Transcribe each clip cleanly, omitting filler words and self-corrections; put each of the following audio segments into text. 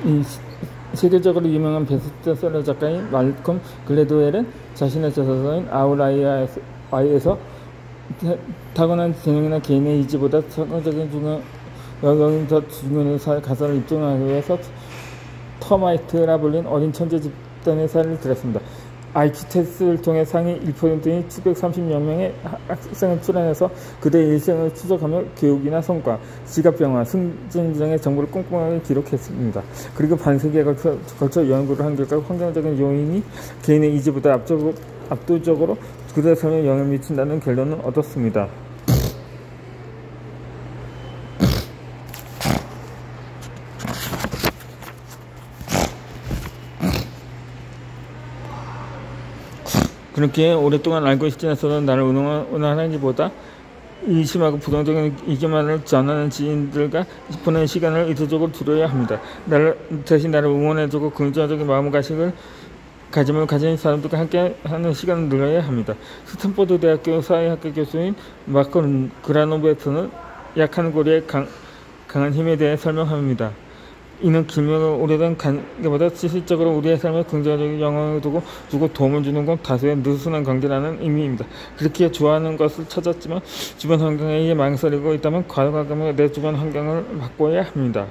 이 세계적으로 유명한 베스트셀러 작가인 말콤 글래드웰은 자신의 저서인 아웃라이어에서 타고난 재능이나 개인의 의지보다 성공적인 영역이 더 중요한 가설을 입증하기 위해서 터마이트라 불린 어린 천재 집단의 사례를 들었습니다. IQ 테스트를 통해 상위 1%인 730여 명의 학생을 출연해서 그들의 일생을 추적하며 교육이나 성과, 직업병화, 승진 등의 정보를 꼼꼼하게 기록했습니다. 그리고 반세기에 걸쳐 연구를 한 결과 환경적인 요인이 개인의 의지보다 압도적으로 그들의 삶에 영향을 미친다는 결론을 얻었습니다. 그렇게 오랫동안 알고 지내서도 나를 운운하기보다 의심하고 부정적인 의견만을 전하는 지인들과 보내는 시간을 의도적으로 두려야 합니다. 대신 나를 응원해주고 긍정적인 마음가짐을 가진 사람들과 함께하는 시간을 늘려야 합니다. 스탠포드 대학교 사회학과 교수인 마크 그라노베트는 약한 고리의 강한 힘에 대해 설명합니다. 이는 길며 오래된 관계보다 실질적으로 우리의 삶에 긍정적인 영향을 주고 도움을 주는 건 다수의 느슨한 관계라는 의미입니다. 그렇게 좋아하는 것을 찾았지만 주변 환경에 의해 망설이고 있다면 과감하게 내 주변 환경을 바꿔야 합니다.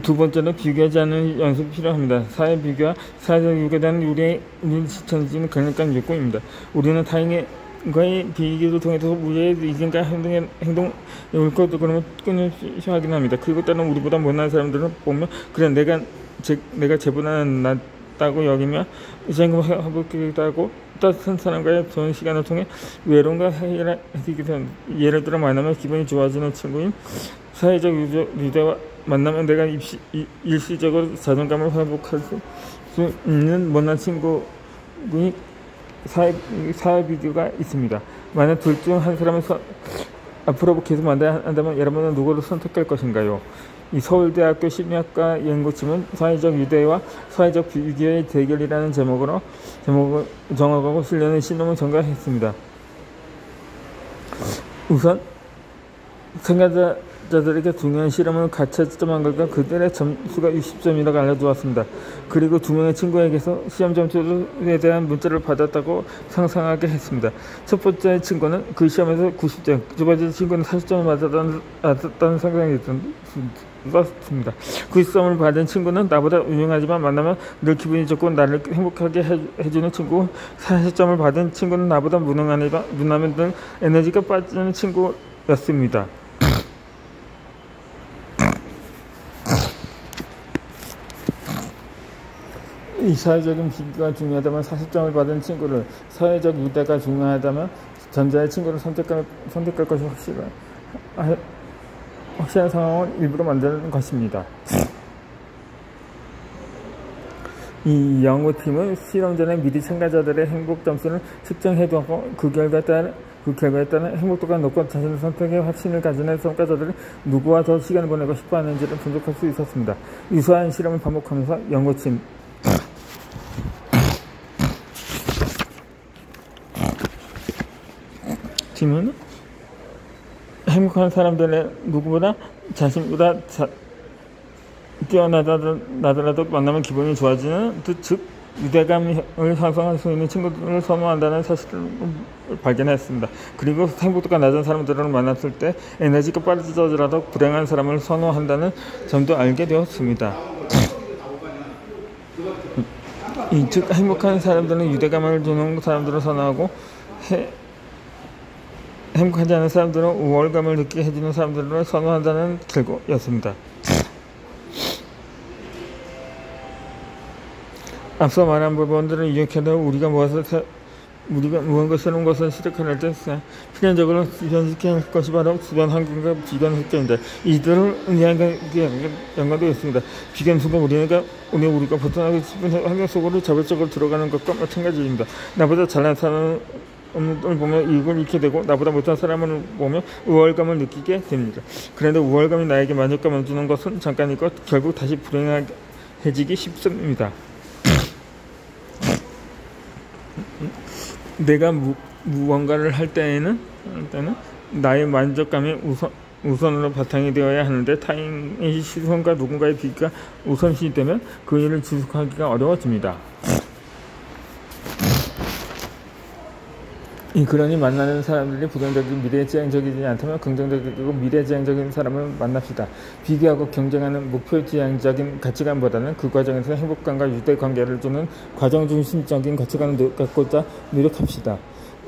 두 번째로 비교하지 않는 연습이 필요합니다. 사회 비교와 사회적 유혹에 대한 우리의 실천지는 강력한 욕구입니다. 우리는 타인과의 비교를 통해서 우리의 의견과 행동을 옳고 그름을 끊임없이 확인합니다. 그리고 때로는 우리보다 못난 사람들을 보며 그래 내가 쟤보다 낫다고 여기며 의상을 회복하고 따뜻한 사람과의 좋은 시간을 통해 외로움과 해결하기 위해 예를 들어 만나면 기분이 좋아지는 친구인 사회적 유대와 만나면 내가 일시적으로 자존감을 회복할 수 있는 못난 친구인 사회 비교가 있습니다. 만약 둘 중 한 사람을 앞으로 계속 만나야 한다면 여러분은 누구를 선택할 것인가요? 이 서울대학교 심리학과 연구팀은 사회적 유대와 사회적 비교의 대결이라는 제목을 정하고 실려는 신론을 전가했습니다. 우선 참가자들에게 중요한 실험을 같이 채점한 결과 그들의 점수가 60점이라고 알려주었습니다. 그리고 두 명의 친구에게서 시험 점수에 대한 문자를 받았다고 상상하게 했습니다. 첫 번째 친구는 그 시험에서 90점, 두 번째 친구는 40점을 맞았다는 상상이 있었습니다. 90점을 받은 친구는 나보다 유능하지만 만나면 늘 기분이 좋고 나를 행복하게 해주는 친구, 40점을 받은 친구는 나보다 무능하면 늘 에너지가 빠지는 친구였습니다. 이 사회적인 비교가 중요하다면 40점을 받은 친구를, 사회적 유대가 중요하다면 전자의 친구를 선택할 것이 확실한 상황을 일부러 만드는 것입니다. 이 연구팀은 실험 전에 미리 참가자들의 행복 점수를 측정해두었고 그 결과에 따른 행복도가 높고 자신의 선택에 확신을 가진 참가자들이 누구와 더 시간을 보내고 싶어 하는지를 분석할 수 있었습니다. 유사한 실험을 반복하면서 연구팀은 행복한 사람들의 누구보다 자신보다 뛰어나더라도 만나면 기분이 좋아지는 즉 유대감을 형성할 수 있는 친구들을 선호한다는 사실을 발견했습니다. 그리고 행복도가 낮은 사람들을 만났을 때 에너지가 빠르더라도 불행한 사람을 선호한다는 점도 알게 되었습니다. 즉 행복한 사람들은 유대감을 주는 사람들을 선호하고 행복하지 않은 사람들은 우월감을 느끼게 해주는 사람들을 선호한다는 결과였습니다. 앞서 말한 부분들을 이용해서 우리가 무언가 새로운 것을 시작할 때 필연적으로 현실해야 할 것이 바로 주변 환경과 비관 획정입니다. 이들을 연관되어 있습니다. 비관 속에 우리가 벗어나고 싶은 환경 속으로 자발적으로 들어가는 것과 마찬가지입니다. 나보다 잘난 사람을 보며 이걸 잃게 되고 나보다 못한 사람을 보며 우월감을 느끼게 됩니다. 그런데 우월감이 나에게 만족감을 주는 것은 잠깐이고 결국 다시 불행해지기 쉽습니다. 내가 무언가를 할 때는 나의 만족감이 우선으로 바탕이 되어야 하는데 타인의 시선과 누군가의 비교가 우선시되면 그 일을 지속하기가 어려워집니다. 그러니 만나는 사람들이 부정적인 미래지향적이지 않다면 긍정적이고 미래지향적인 사람을 만납시다. 비교하고 경쟁하는 목표지향적인 가치관보다는 그 과정에서 행복감과 유대관계를 주는 과정중심적인 가치관을 갖고자 노력합시다.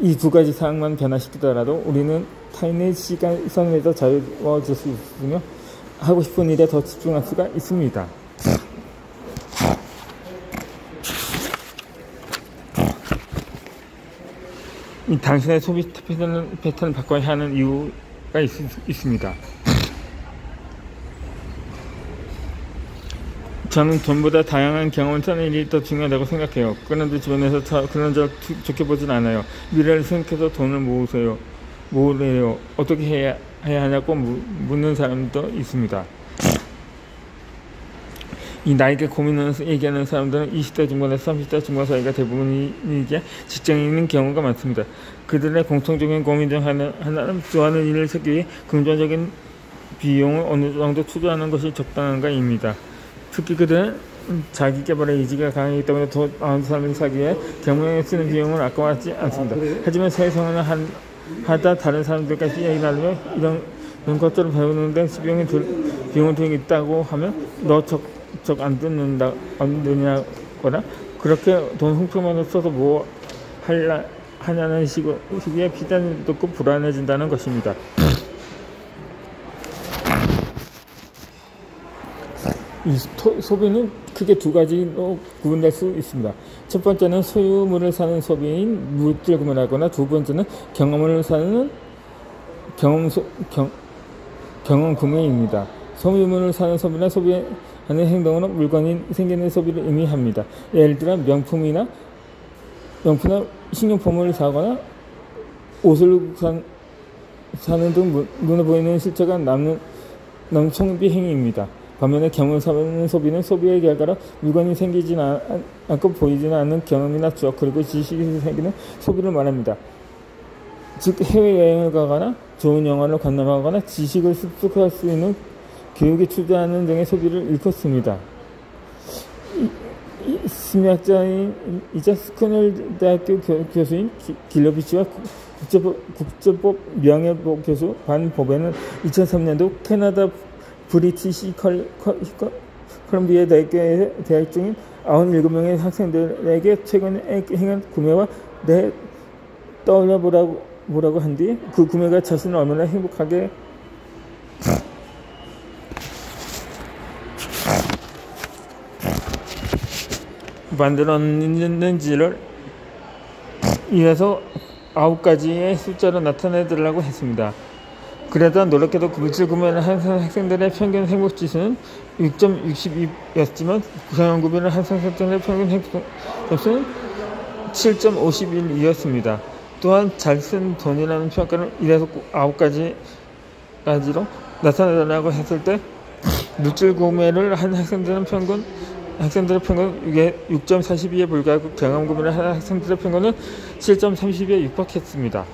이 두 가지 사항만 변화시키더라도 우리는 타인의 시선에서 자유로워질 수 있으며 하고 싶은 일에 더 집중할 수가 있습니다. 당신의 소비 패턴을 바꿔야 하는 이유가 있습니다. 저는 돈보다 다양한 경험을 쌓는 일이 더 중요하다고 생각해요. 그런데 주변에서 그런 적 좋게 보진 않아요. 미래를 생각해서 돈을 모으래요. 어떻게 해야 하냐고 묻는 사람도 있습니다. 나에게 고민을 얘기하는 사람들은 20대 중반에서 30대 중반 사이가 대부분이기에 직장에 있는 경우가 많습니다. 그들의 공통적인 고민 중 하나는 좋아하는 일을 찾기 위해 금전적인 비용을 어느 정도 투자하는 것이 적당한가입니다. 특히 그들은 자기개발의 의지가 강하기 때문에 더 나은 삶을 살기 위해 경영에 쓰는 비용을 아까워하지 않습니다. 하지만 세상은 하다 다른 사람들까지 이야기 나누며 이런 것들을 배우는데 비용을 들고 있다고 하면 너 적 안 듣느냐거나 그렇게 돈 훔쳐만 써서 뭐 하냐는 시기에 피자를 듣고 불안해진다는 것입니다. 이 소비는 크게 두 가지로 구분될 수 있습니다. 첫 번째는 소유물을 사는 소비인 물질 구매를 하거나 두 번째는 경험을 사는 경험 구매입니다. 소유물을 사는 소비나 소비하는 행동은 물건이 생기는 소비를 의미합니다. 예를 들어 명품이나 식료품을 사거나 옷을 사는 등 눈에 보이는 실체가 남는 소비 행위입니다. 반면에 경험을 사는 소비는 소비의 결과로 물건이 생기지 않고 보이지는 않는 경험이나 추억 그리고 지식이 생기는 소비를 말합니다. 즉 해외여행을 가거나 좋은 영화를 관람하거나 지식을 습득할 수 있는 교육에 투자하는 등의 소비를 일컫습니다. 심리학자이자 스코넬 대학교 교수인 길러비치와 국제법 명예법 교수 반 보벤은 2003년도 캐나다 브리티시 컬럼비아 대학 중인 97명의 학생들에게 최근에 행한 구매와 대해 떠올려보라고 한 뒤 그 구매가 자신을 얼마나 행복하게 만들었는지를 이어서 9가지의 숫자로 나타내달라고 했습니다. 그러다 놀랍게도 물질 구매를 한 학생들의 평균 행복지수는 6.62였지만 경영 구매를 한 학생들의 평균 행복지수는 7.51이었습니다. 또한 잘 쓴 돈이라는 평가를 이래서 9가지로 나타내달라고 했을 때 물질 구매를 한 학생들의 평균 6.42에 불과하고 경험 구매를 한 학생들의 평균은 7.30에 육박했습니다.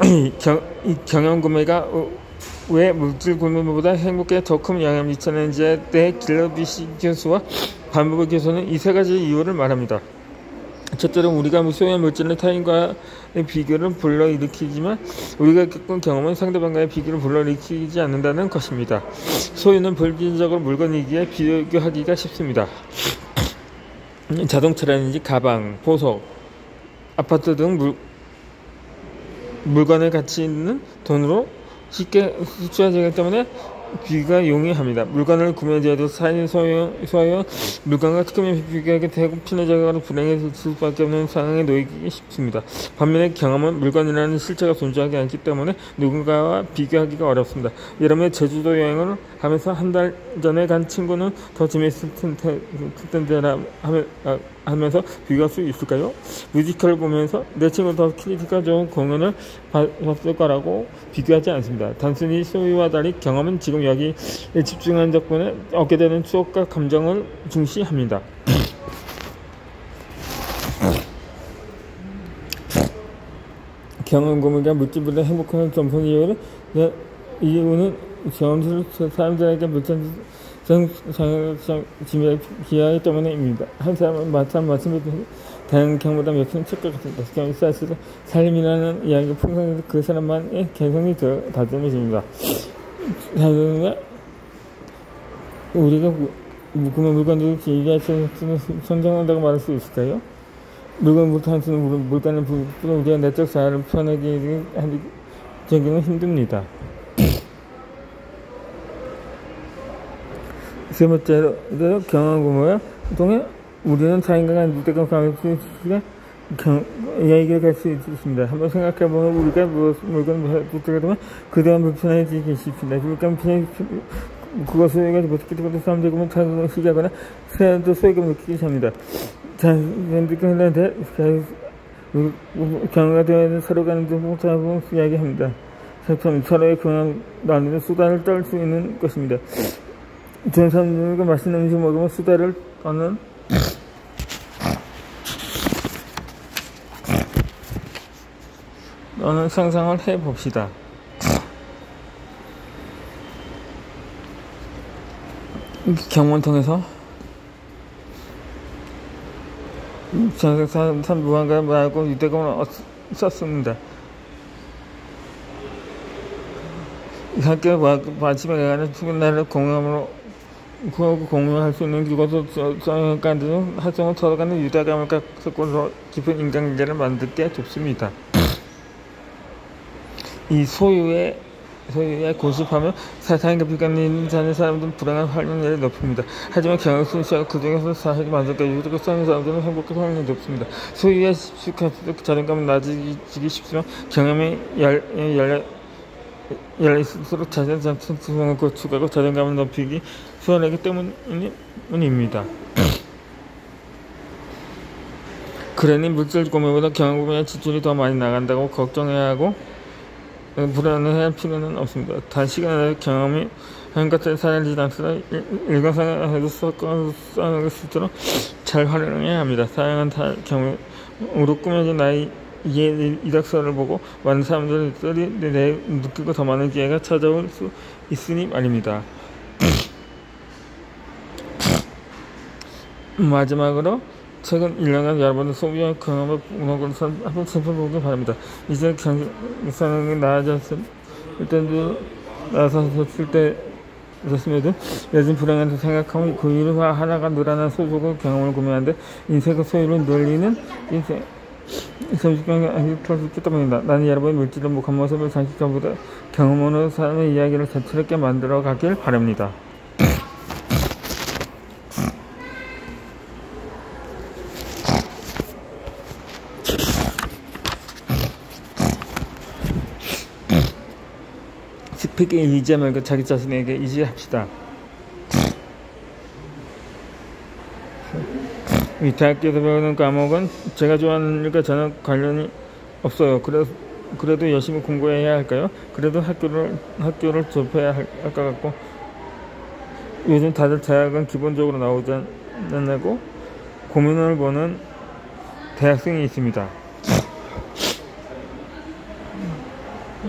이 경험 구매가 왜 물질 구매보다 행복에 더 큰 영향을 미쳤는지에 대해 길러비시 교수와 반부부 교수는 이 세 가지 이유를 말합니다. 첫째로 우리가 소유한 물질은 타인과의 비교를 불러일으키지만 우리가 겪은 경험은 상대방과의 비교를 불러일으키지 않는다는 것입니다. 소유는 본질적으로 물건이기에 비교하기가 쉽습니다. 자동차라든지 가방, 보석, 아파트 등 물건의 가치는 돈으로 쉽게 수출되기 때문에 비교가 용이합니다. 물건을 구매하더라도 타인 소유 물건과 특별히 비교하게 되고 필요적으로 불행해질 수밖에 없는 상황에 놓이기 쉽습니다. 반면에 경험은 물건이라는 실체가 존재하지 않기 때문에 누군가와 비교하기가 어렵습니다. 여름에 제주도 여행을 하면서 한 달 전에 간 친구는 더 재미있을 텐데라 하면서 비교할 수 있을까요? 뮤지컬을 보면서 내 친구 더 퀄리티가 좋은 공연을 봤을 거라고 비교하지 않습니다. 단순히 소유와 달리 경험은 지금 여기에 집중한 덕분에 얻게 되는 추억과 감정을 중시합니다. 경험고문과 물질보다 행복한 점성 이유는 경험을 사람들에게 물질 기하기 때문입니다. 한 사람은 마찬가지로 다른 경험보다 몇천 척과 같습니다. 경험이 쌓일수록 살림이라는 이야기가 풍성해서 그 사람만의 개성이 더 다듬어집니다. 우리가 물건들을 얘기할 수 선정한다고 말할 수 있을까요? 물건부터 할 수 있는 물건을 부분 우리가 내적 자아를 표현하기 하기는 힘듭니다. 세 번째로 경험을 통해 우리는 자인과 누대가 관계가 이야기를 할 수 있습니다. 한번 생각해보면 우리가 물건을 누대가 되면 그동안 불편해지기 쉽습니다. 물건 그것을 가지고 어떻게 되고 사람들이 보면 자극을 시작하거나 사람도 소외감을 느끼기 시작합니다. 자연스럽게 경험가 되어 있는 서로 간의 못하고 이야기합니다. 서로의 경험 나누는 수다를 떨 수 있는 것입니다. 좋은 사람들과 맛있는 음식 먹으면 수다를 떠는 상상을 해봅시다. 경험을 통해서 전생산 무한가 말고 유대감을 썼습니다. 함께 마침에 가는 죽은 날을 공유할 수 있는 그것을 써가는 활성을 터가는 유대감을 갖고 깊은 인간관계를 만들게 돕습니다. 이 소유에 고집하며 사상의 깊이가 있는 사람들은 불행한 활용률이 높습니다. 하지만 경영 순수하고 그 중에서 사실이 만족하고 유득을 쌓는 사람들은 행복한 활용률이 높습니다. 소유에 쉽숙할수록 자존감은 낮아지기 쉽지만 경험이 열릴수록 자신의 장점을 구축하고 자존감을 높이기 수월하기 때문입니다. 그러니 물질 구매보다 경험 구매에 지출이 더 많이 나간다고 걱정해야 하고 불안해할 필요는 없습니다. 단시간에 경험이 한 것을 사라지지 않도록 일관성에도 썩어갈 수 있도록 잘 활용해야 합니다. 사용한 경험으로 꾸며진 나의 이력서를 보고 많은 사람들이 느끼고 더 많은 기회가 찾아올 수 있으니 말입니다. 마지막으로 최근 1년간 여러분의 소비와 경험을 한번 살펴보기 바랍니다. 이제 경상이 나아졌을 때도 나섰을 때였음에도 요즘 불행한 생각하면 그 이유로 하나가 늘어난 소속의 경험을 구매하는데 인생의 소유를 늘리는 인생 성식경이 털수 때문입니다. 나는 여러분의 물질을 목한 모습을 장식하보다 경험으로 사람의 이야기를 자연스럽게 만들어 가길 바랍니다. 스피크에 의지 말고 자기 자신에게 의지합시다. 이 대학교에서 배우는 과목은 제가 좋아하는 일과 전혀 관련이 없어요. 그래도 열심히 공부해야 할까요? 그래도 학교를 졸업해야 할 것 같고 요즘 다들 대학은 기본적으로 나오지 않고 고민을 보는 대학생이 있습니다.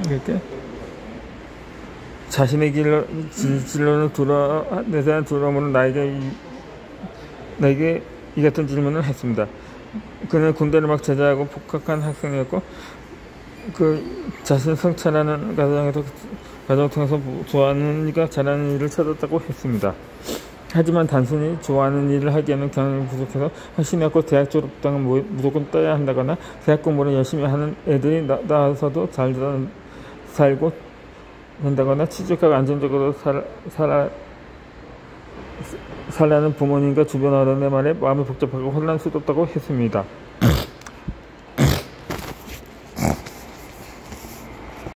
이렇게 자신의 진로는 내 대한 두려움으로 나에게 이 같은 질문을 했습니다. 그는 군대를 막 제대하고 복학한 학생이었고 그 자신 성찰하는 과정을 통해서 좋아하는 일과 잘하는 일을 찾았다고 했습니다. 하지만 단순히 좋아하는 일을 하기에는 경험이 부족해서 확신이 없고 대학 졸업장은 무조건 따야 한다거나 대학 공부를 열심히 하는 애들이 나와서도 잘 살고 된다거나 취직하고 안정적으로 살라는 부모님과 주변 어른의 말에 마음이 복잡하고 혼란스럽다고 했습니다.